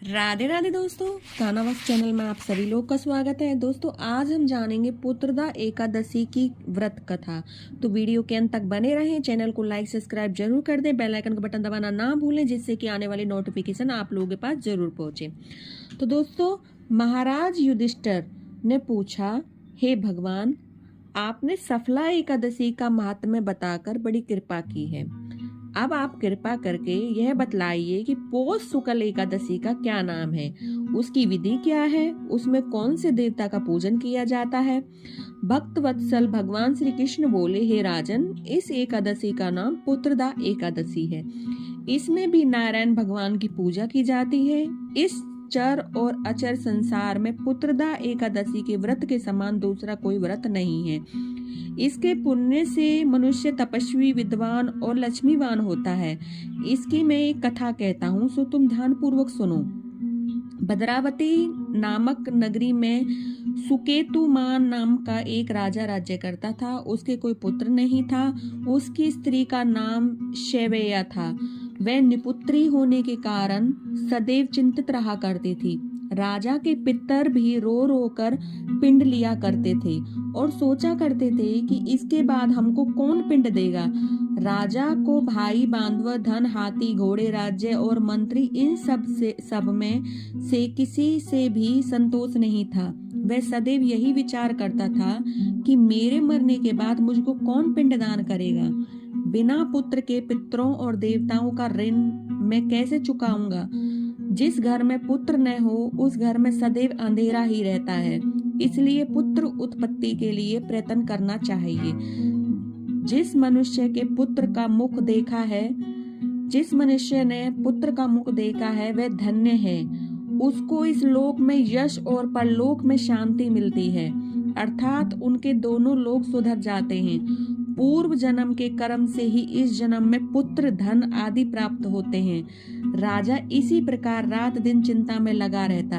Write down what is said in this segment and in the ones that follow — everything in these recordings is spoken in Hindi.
राधे राधे दोस्तों, गाना वक्त चैनल में आप सभी लोग का स्वागत है। दोस्तों आज हम जानेंगे पुत्रदा एकादशी की व्रत कथा। तो वीडियो के अंत तक बने रहें। चैनल को लाइक सब्सक्राइब जरूर कर दें। बेल आइकन का बटन दबाना ना भूलें, जिससे कि आने वाली नोटिफिकेशन आप लोगों के पास जरूर पहुंचे। तो दोस्तों महाराज युधिष्ठिर ने पूछा, हे भगवान, आपने सफला एकादशी का महात्म्य बताकर बड़ी कृपा की है। अब आप कृपा करके यह बतलाइए कि पौष शुक्ल एकादशी का क्या नाम है, उसकी विधि क्या है, उसमें कौन से देवता का पूजन किया जाता है। भक्त वत्सल भगवान श्री कृष्ण बोले, हे राजन, इस एकादशी का नाम पुत्रदा एकादशी है। इसमें भी नारायण भगवान की पूजा की जाती है। इस चर और अचर संसार में पुत्रदा एकादशी के व्रत के समान दूसरा कोई व्रत नहीं है। इसके पुण्य से मनुष्य तपस्वी, विद्वान और लक्ष्मीवान होता है। इसकी मैं एक कथा कहता हूँ, सो तुम ध्यान पूर्वक सुनो। भद्रावती नामक नगरी में सुकेतुमान नाम का एक राजा राज्य करता था। उसके कोई पुत्र नहीं था। उसकी स्त्री का नाम शैवेया था। वह निपुत्री होने के कारण सदैव चिंतित रहा करती थी। राजा के पितर भी रो रो कर पिंड लिया करते थे और सोचा करते थे कि इसके बाद हमको कौन पिंड देगा। राजा को भाई, बांधव, धन, हाथी, घोड़े, राज्य और मंत्री, इन सब में से किसी से भी संतोष नहीं था। वह सदैव यही विचार करता था कि मेरे मरने के बाद मुझको कौन पिंडदान करेगा। बिना पुत्र के पितरों और देवताओं का ऋण मैं कैसे चुकाऊंगा। जिस घर में पुत्र न हो उस घर में सदैव अंधेरा ही रहता है। इसलिए पुत्र उत्पत्ति के लिए प्रयत्न करना चाहिए। जिस मनुष्य ने पुत्र का मुख देखा है वह धन्य है। उसको इस लोक में यश और परलोक में शांति मिलती है, अर्थात उनके दोनों लोग सुधर जाते हैं। पूर्व जन्म के कर्म से ही इस जन्म में पुत्र, धन आदि प्राप्त होते हैं। राजा इसी प्रकार रात दिन चिंता में लगा रहता।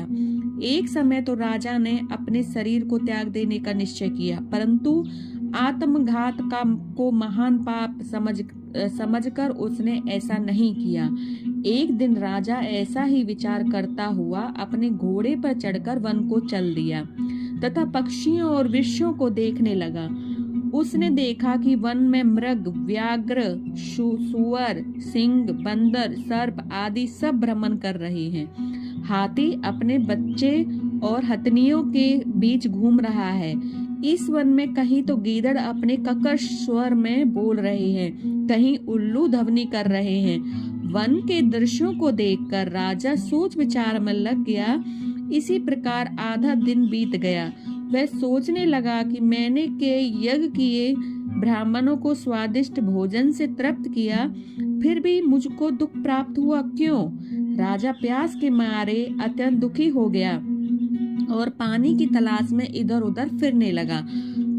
एक समय तो राजा ने अपने शरीर को त्याग देने का निश्चय किया, परंतु आत्मघात को महान पाप समझकर उसने ऐसा नहीं किया। एक दिन राजा ऐसा ही विचार करता हुआ अपने घोड़े पर चढ़कर वन को चल दिया तथा पक्षियों और वृक्षों को देखने लगा। उसने देखा कि वन में मृग, व्याघ्र, सुअर, सिंह, बंदर, सर्प आदि सब भ्रमण कर रहे हैं। हाथी अपने बच्चे और हथनियों के बीच घूम रहा है। इस वन में कहीं तो गीदड़ अपने कर्कश स्वर में बोल रहे हैं, कहीं उल्लू ध्वनि कर रहे हैं। वन के दृश्यों को देखकर राजा सोच विचार में लग गया। इसी प्रकार आधा दिन बीत गया। वह सोचने लगा कि मैंने के यज्ञ किए, ब्राह्मणों को स्वादिष्ट भोजन से तृप्त किया, फिर भी मुझको दुख प्राप्त हुआ क्यों। राजा प्यास के मारे अत्यंत दुखी हो गया और पानी की तलाश में इधर उधर फिरने लगा।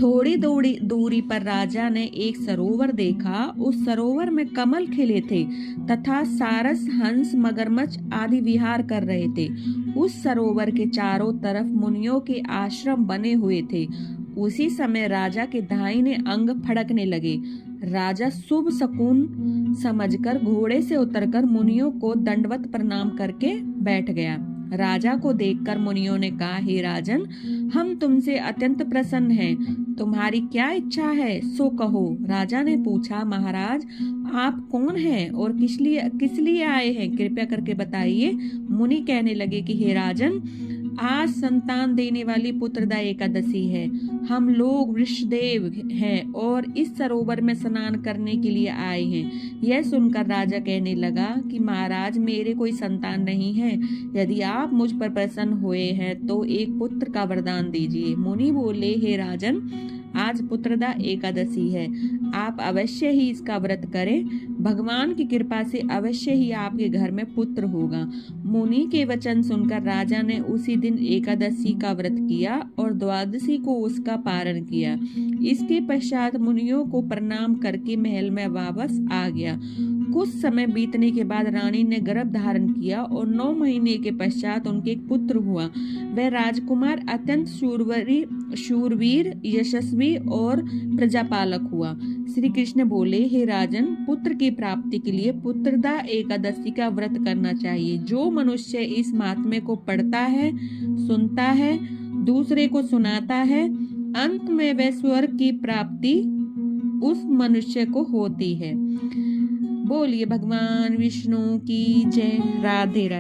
थोड़ी दूरी पर राजा ने एक सरोवर देखा। उस सरोवर में कमल खिले थे तथा सारस, हंस, मगरमच्छ आदि विहार कर रहे थे। उस सरोवर के चारों तरफ मुनियों के आश्रम बने हुए थे। उसी समय राजा के दाहिने अंग फड़कने लगे। राजा शुभ शकुन समझकर घोड़े से उतरकर मुनियों को दंडवत प्रणाम करके बैठ गया। राजा को देखकर मुनियों ने कहा, हे राजन, हम तुमसे अत्यंत प्रसन्न हैं। तुम्हारी क्या इच्छा है सो कहो। राजा ने पूछा, महाराज, आप कौन हैं और किस लिए आए हैं, कृपया करके बताइए। मुनि कहने लगे कि हे राजन, आज संतान देने वाली पुत्रदा एकादशी है। हम लोग वृषदेव हैं और इस सरोवर में स्नान करने के लिए आए हैं। यह सुनकर राजा कहने लगा कि महाराज, मेरे कोई संतान नहीं है। यदि आप मुझ पर प्रसन्न हुए हैं तो एक पुत्र का वरदान दीजिए। मुनि बोले, हे राजन, आज पुत्रदा एकादशी है। आप अवश्य ही इसका व्रत करें। भगवान की कृपा से अवश्य ही आपके घर में पुत्र होगा। मुनि के वचन सुनकर राजा ने उसी दिन एकादशी का व्रत किया और द्वादशी को उसका पारण किया। इसके पश्चात मुनियों को प्रणाम करके महल में वापस आ गया। कुछ समय बीतने के बाद रानी ने गर्भ धारण किया और 9 महीने के पश्चात उनके एक पुत्र हुआ। वह राजकुमार अत्यंत शूरवीर, यशस्वी और प्रजापालक हुआ। श्री कृष्ण बोले, हे राजन, पुत्र की प्राप्ति के लिए पुत्रदा एकादशी का व्रत करना चाहिए। जो मनुष्य इस महात्म्य को पढ़ता है, सुनता है, दूसरे को सुनाता है, अंत में वह स्वर्ग की प्राप्ति उस मनुष्य को होती है। बोलिए भगवान विष्णु की जय। राधे राधे।